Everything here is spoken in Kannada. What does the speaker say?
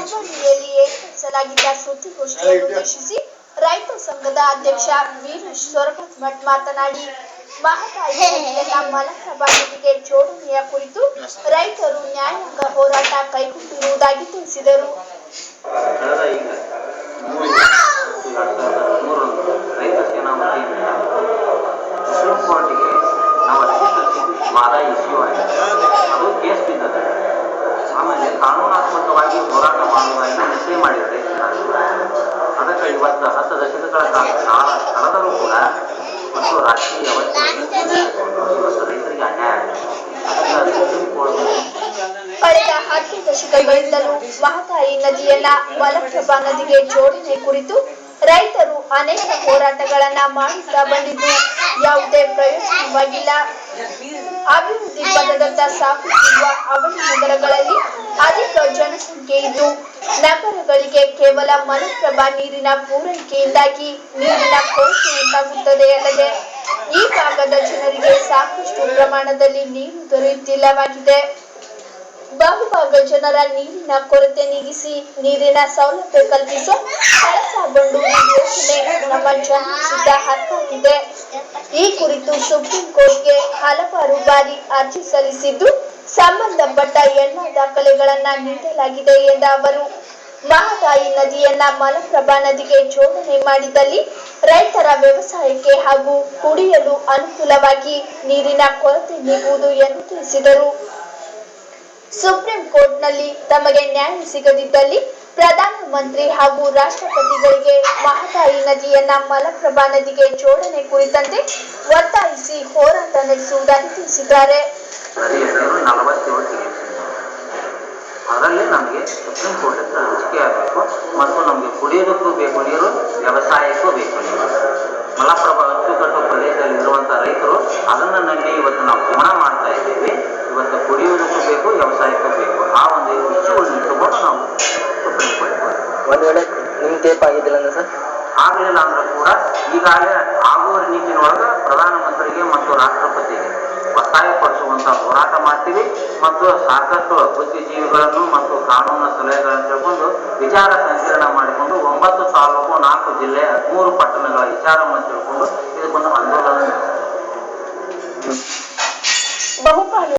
ಹುಬ್ಬಳ್ಳಿಯಲ್ಲಿ ಏರ್ಪಡಿಸಲಾಗಿದ್ದ ಸುದ್ದಿಗೋಷ್ಠಿಯನ್ನುದ್ದೇಶಿಸಿ ರೈತ ಸಂಘದ ಅಧ್ಯಕ್ಷ ವೀರೇಶ್ ಸೊರಬತ್ಮಠ್ ಮಾತನಾಡಿ, ಮಹದಾಯಿ ನದಿಯನ್ನ ಮಲಪ್ರಭಾ ನದಿಗೆ ಜೋಡಣೆಯ ಕುರಿತು ರೈತರು ನ್ಯಾಯಾಂಗ ಹೋರಾಟ ಕೈಗೊಂಡಿರುವುದಾಗಿ ತಿಳಿಸಿದರು. ಆಮೇಲೆ ಕಾನೂನಾತ್ಮಕವಾಗಿ ಹೋರಾಟ ಮಾಡುವುದಾಗಿ ನಿಶ್ಚಯ ಮಾಡಿದರೆ ಅದಕ್ಕೆ ಇವತ್ತು 10 ದಶಕಗಳ ಕಳೆದರೂ ಕೂಡ ಮತ್ತು ರಾಷ್ಟ್ರೀಯ ಇವತ್ತು ರೈತರಿಗೆ ಅನ್ಯಾಯ ಕಳೆದ 10 ದಶಕಗಳಿಂದಲೂ ಮಹದಾಯಿ ನದಿಯನ್ನ ಮಲಪ್ರಭಾ ನದಿಗೆ ಜೋಡಣೆ ಕುರಿತು ರೈತರು ಅನೇಕ ಹೋರಾಟಗಳನ್ನ ಮಾಡುತ್ತಾ ಬಂದಿದ್ದು ಯಾವುದೇ ಪ್ರಯೋಜನವಾಗಿಲ್ಲ. ಅಭಿವೃದ್ಧಿ ಪದದತ್ತ ಸಾಗುತ್ತಿರುವ ಅವಳಿ ನಗರಗಳಲ್ಲಿ ಅಧಿಕ ಜನಸಂಖ್ಯೆ ಇದ್ದು ನಗರಗಳಿಗೆ ಕೇವಲ ಮಲಪ್ರಭಾ ನೀರಿನ ಪೂರೈಕೆಯಿಂದಾಗಿ ನೀರಿನ ಕೊರತೆ ಉಂಟಾಗುತ್ತದೆ ಅಲ್ಲದೆ ಈ ಭಾಗದ ಜನರಿಗೆ ಸಾಕಷ್ಟು ಪ್ರಮಾಣದಲ್ಲಿ ನೀರು ದೊರೆಯುತ್ತಿಲ್ಲವಾಗಿದೆ. ಬಹುಭಾಗ ಜನರ ನೀರಿನ ಕೊರತೆ ನೀಗಿಸಿ ನೀರಿನ ಸೌಲಭ್ಯ ಕಲ್ಪಿಸುವ ಕಳಸಾ ಬಂಡೂರಿ ಯೋಜನೆ ನಮ್ಮ ಜನರ ಹಕ್ಕಾಗಿದೆ. ಈ ಕುರಿತು ಸುಪ್ರೀಂ ಕೋರ್ಟ್ಗೆ ಹಲವಾರು ಬಾರಿ ಅರ್ಜಿ ಸಲ್ಲಿಸಿದ್ದು ಸಂಬಂಧಪಟ್ಟ ಎಲ್ಲ ದಾಖಲೆಗಳನ್ನ ನೀಡಲಾಗಿದೆ ಎಂದ ಅವರು, ಮಹದಾಯಿ ನದಿಯನ್ನ ಮಲಪ್ರಭಾ ನದಿಗೆ ಜೋಡಣೆ ಮಾಡಿದಲ್ಲಿ ರೈತರ ವ್ಯವಸಾಯಕ್ಕೆ ಹಾಗೂ ಕುಡಿಯಲು ಅನುಕೂಲವಾಗಿ ನೀರಿನ ಕೊರತೆ ನೀಗುವುದು ಎಂದು ತಿಳಿಸಿದರು. ಸುಪ್ರೀಂ ಕೋರ್ಟ್ನಲ್ಲಿ ತಮಗೆ ನ್ಯಾಯ ಸಿಗದಿದ್ದಲ್ಲಿ ಪ್ರಧಾನಮಂತ್ರಿ ಹಾಗೂ ರಾಷ್ಟ್ರಪತಿಗಳಿಗೆ ಮಹದಾಯಿ ನದಿಯನ್ನ ಮಲಪ್ರಭಾ ನದಿಗೆ ಜೋಡಣೆ ಕುರಿತಂತೆ ಒತ್ತಾಯಿಸಿ ಹೋರಾಟ ನಡೆಸುವುದಾಗಿ ತಿಳಿಸಿದ್ದಾರೆ. ಅದರಲ್ಲಿ ನಮಗೆ ಸುಪ್ರೀಂ ಕೋರ್ಟ್ ಹತ್ರ ಹಂಚಿಕೆ ಆಗಬೇಕು ಮತ್ತು ನಮಗೆ ಕುಡಿಯೋದಕ್ಕೂ ಬೇಕು ನೀರು, ವ್ಯವಸಾಯಕ್ಕೂ ಬೇಕು ನೀರು. ಮಲಪ್ರಭಾ ಅಚ್ಚುಕಟ್ಟು ಪ್ರದೇಶದಲ್ಲಿ ಇರುವಂಥ ರೈತರು ಅದನ್ನು ನಂಬಿ ಇವತ್ತು ನಾವು ಜೀವನ ಮಾಡ್ತಾ ಇದ್ದೇವೆ. ಇವತ್ತು ಕುಡಿಯುವುದಕ್ಕೂ ಬೇಕು, ವ್ಯವಸಾಯಕ್ಕೂ ಬೇಕು. ಆ ಒಂದು ವಿಷಯವನ್ನು ಇಟ್ಟುಕೊಂಡು ನಾವು ಸುಪ್ರೀಂ ಕೋರ್ಟ್ ಒಂದು ವೇಳೆ ನಿಮ್ಮ ಟೇಪ್ ಆಗಿದ್ದಿಲ್ಲ ಅಂದ್ರೆ ಸರ್ ಆಗಲಿಲ್ಲ ಅಂದ್ರೆ ಕೂಡ ಈಗಾಗಲೇ ಆಗುವ ನಿಟ್ಟಿನೊಳಗೆ ಪ್ರಧಾನಮಂತ್ರಿಗೆ ಮತ್ತು ರಾಷ್ಟ್ರಪತಿಗೆ ಒತ್ತಾಯಪಡಿಸುವಂಥ ಹೋರಾಟ ಮಾಡ್ತೀವಿ ಮತ್ತು ಸಾಕಷ್ಟು ಬುದ್ಧಿಜೀವಿಗಳನ್ನು ಮತ್ತು ಕಾನೂನು ಸಲಹೆಗಳನ್ನು ತಿಳ್ಕೊಂಡು ವಿಚಾರ ಸಂಕಿರಣ ಮಾಡಿಕೊಂಡು 9 ತಾಲೂಕು 4 ಜಿಲ್ಲೆ 13 ಪಟ್ಟಣಗಳ ವಿಚಾರವನ್ನು ತಿಳ್ಕೊಂಡು ಇದಕ್ಕೊಂದು ಆಂದೋಲನ ಬಹುಪಾಲು